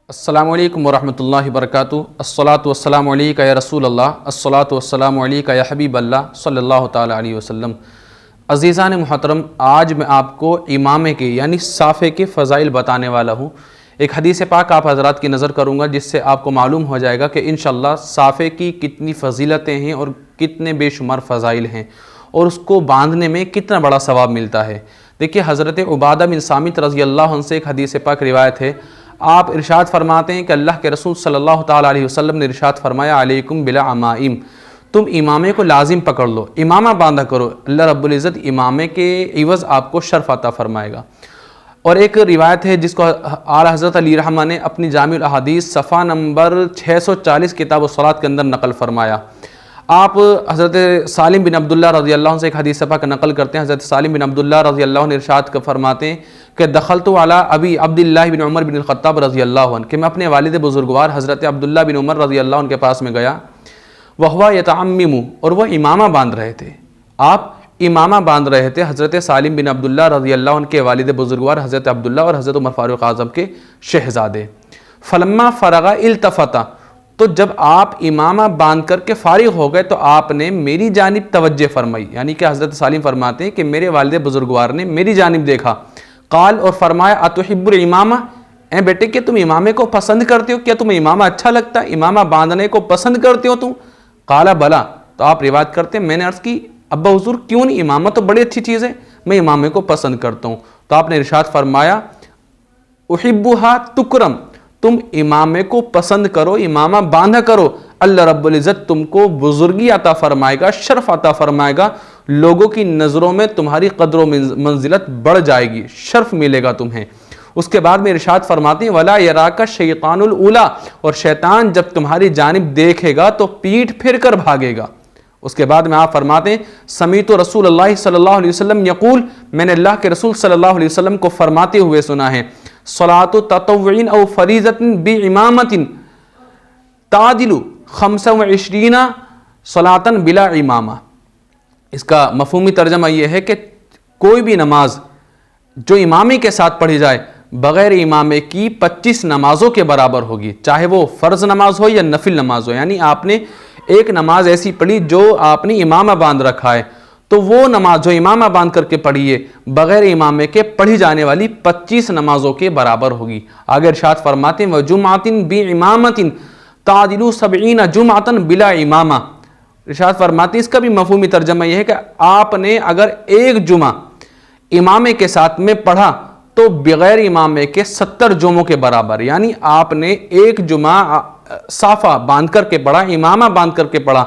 السلام علیکم ورحمۃ اللہ وبرکاتہ۔ الصلاۃ والسلام علیکہ یا رسول اللہ، الصلاۃ والسلام علیکہ یا حبیب اللہ صلی اللہ تعالیٰ علیہ وسلم۔ عزیزان محترم، آج میں آپ کو امامے کے یعنی صافے کے فضائل بتانے والا ہوں۔ ایک حدیث پاک آپ حضرات کی نظر کروں گا جس سے آپ کو معلوم ہو جائے گا کہ انشاءاللہ صافے کی کتنی فضیلتیں ہیں اور کتنے بے شمار فضائل ہیں اور اس کو باندھنے میں کتنا بڑا ثواب ملتا ہے۔ دیکھیے، حضرت عبادہ بن صامت رضی اللہ عنہ سے ایک حدیث پاک روایت ہے۔ آپ ارشاد فرماتے ہیں کہ اللہ کے رسول صلی اللہ تعالیٰ علیہ وسلم نے ارشاد فرمایا، علیکم بالعمائم، تم امامے کو لازم پکڑ لو، امامہ باندھا کرو، اللہ رب العزت امامے کے عوض آپ کو شرف عطا فرمائے گا۔ اور ایک روایت ہے جس کو اعلیٰ حضرت علی رحمہ نے اپنی جامع الاحادیث صفحہ نمبر 640 کتاب الصلاۃ کے اندر نقل فرمایا۔ آپ حضرت سالم بن عبداللہ رضی اللہ عنہ سے ایک حدیث پاک نقل کرتے ہیں۔ حضرت سالم بن عبداللہ رضی اللہ عنہ ارشاد فرماتے ہیں کہ دخلت علی ابی عبداللہ بن عمر بن الخطاب رضی اللہ عنہ، کہ میں اپنے والد بزرگوار حضرت عبداللہ بن عمر رضی اللہ عنہ کے پاس میں گیا، وہو یتعمم، اور وہ امامہ باندھ رہے تھے۔ آپ امامہ باندھ رہے تھے، حضرت سالم بن عبداللہ رضی اللہ عنہ کے والد بزرگوار حضرت عبداللہ اور حضرت عمر فاروق اعظم کے شہزادے۔ فلما فرغ التفت، تو جب آپ امامہ باندھ کر کے فارغ ہو گئے تو آپ نے میری جانب توجہ فرمائی، یعنی کہ حضرت سالم فرماتے ہیں کہ میرے والد بزرگوار نے میری جانب دیکھا، قال، اور فرمایا، اتحب الامامہ، اے بیٹے کہ تم امامے کو پسند کرتے ہو؟ کیا تمہیں امامہ اچھا لگتا ہے؟ امامہ باندھنے کو پسند کرتے ہو تم؟ قال بلا، تو آپ روایت کرتے ہیں میں نے عرض کی، ابا حضور کیوں نہیں، امامہ تو بڑی اچھی چیز ہے، میں امامے کو پسند کرتا ہوں۔ تو آپ نے ارشاد فرمایا، احبھا تکرم، تم امامے کو پسند کرو، امامہ باندھا کرو، اللہ رب العزت تم کو بزرگی عطا فرمائے گا، شرف عطا فرمائے گا، لوگوں کی نظروں میں تمہاری قدر و منزلت بڑھ جائے گی، شرف ملے گا تمہیں۔ اس کے بعد میں ارشاد فرماتے ہیں، وَلَا يَرَاكَ الشَّيْطَانُ الْأُولَىٰ، اور شیطان جب تمہاری جانب دیکھے گا تو پیٹھ پھر کر بھاگے گا۔ اس کے بعد میں آپ فرماتے ہیں، سمیت رسول اللہ صلی اللہ علیہ وسلم یقول، میں نے اللہ کے رسول صلی اللہ علیہ وسلم کو فرماتے ہوئے سنا ہے، صلاۃ تطوع او فریضۃ بامامۃ تعدل 25 صلاۃ بلا امامہ۔ اس کا مفہومی ترجمہ یہ ہے کہ کوئی بھی نماز جو امامے کے ساتھ پڑھی جائے بغیر امامے کی 25 نمازوں کے برابر ہوگی، چاہے وہ فرض نماز ہو یا نفل نماز ہو۔ یعنی آپ نے ایک نماز ایسی پڑھی جو آپ نے امامہ باندھ رکھا ہے، تو وہ نماز جو امامہ باندھ کر کے پڑھیے بغیر امامے کے پڑھی جانے والی 25 نمازوں کے برابر ہوگی۔ آگے ارشاد فرماتے ہیں، وَجُمْعَةٍ بِعِمَامَةٍ تَعْدِلُ 70 جُمْعَةً بِلَا امامہ۔ ارشاد فرماتے ہیں اس کا بھی مفہومی ترجمہ یہ ہے کہ آپ نے اگر ایک جمعہ امامے کے ساتھ میں پڑھا تو بغیر امامے کے 70 جمعوں کے برابر، یعنی آپ نے ایک جمعہ صافہ باندھ کر کے پڑھا، امامہ باندھ کر کے پڑھا،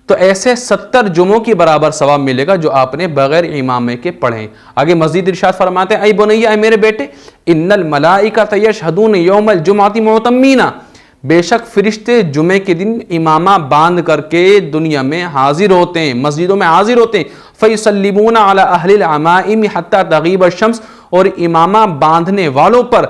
تو ایسے 70 جمعوں کی برابر ثواب ملے گا جو آپ نے بغیر امامے کے پڑھیں۔ آگے مزید ارشاد فرماتے ہیں، اے بنیہ، اے میرے بیٹے، ان الملائکۃ یشہدون یوم الجمعۃ معتمین، بے شک فرشتے جمعے کے دن امامہ باندھ کر کے دنیا میں حاضر ہوتے ہیں، مسجدوں میں حاضر ہوتے ہیں، فیسلمون علی اہل العمائم حتی تغیب الشمس، اور امامہ باندھنے والوں پر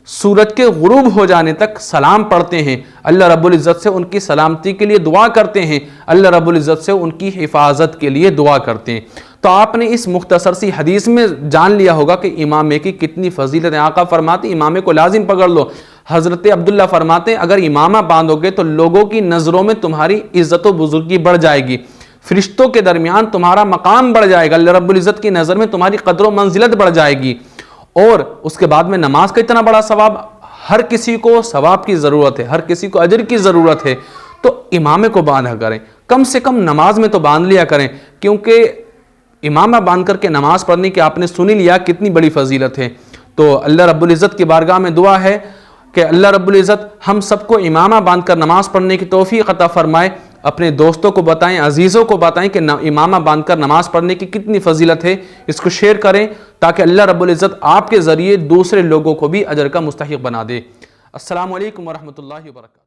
سورج کے غروب ہو جانے تک سلام پڑھتے ہیں، اللہ رب العزت سے ان کی سلامتی کے لیے دعا کرتے ہیں، اللہ رب العزت سے ان کی حفاظت کے لیے دعا کرتے ہیں۔ تو آپ نے اس مختصر سی حدیث میں جان لیا ہوگا کہ امامے کی کتنی فضیلت ہے۔ آقا فرماتے ہیں امامے کو لازم پکڑ لو۔ حضرت عبداللہ فرماتے ہیں اگر امامہ باندھو گے تو لوگوں کی نظروں میں تمہاری عزت و بزرگی بڑھ جائے گی، فرشتوں کے درمیان تمہارا مقام بڑھ جائے گا، اللہ رب العزت کی نظر میں تمہاری قدر و منزلت بڑھ جائے گی۔ اور اس کے بعد میں نماز کا اتنا بڑا ثواب، ہر کسی کو ثواب کی ضرورت ہے، ہر کسی کو اجر کی ضرورت ہے، تو امامے کو باندھا کریں، کم سے کم نماز میں تو باندھ لیا کریں، کیونکہ امامہ باندھ کر کے نماز پڑھنے کی آپ نے سنی لیا کتنی بڑی فضیلت ہے۔ تو اللہ رب العزت کی بارگاہ میں دعا ہے کہ اللہ رب العزت ہم سب کو امامہ باندھ کر نماز پڑھنے کی توفیق عطا فرمائے۔ اپنے دوستوں کو بتائیں، عزیزوں کو بتائیں کہ امامہ باندھ کر نماز پڑھنے کی کتنی فضیلت ہے، اس کو شیئر کریں تاکہ اللہ رب العزت آپ کے ذریعے دوسرے لوگوں کو بھی اجر کا مستحق بنا دے۔ السلام علیکم ورحمۃ اللہ وبرکاتہ۔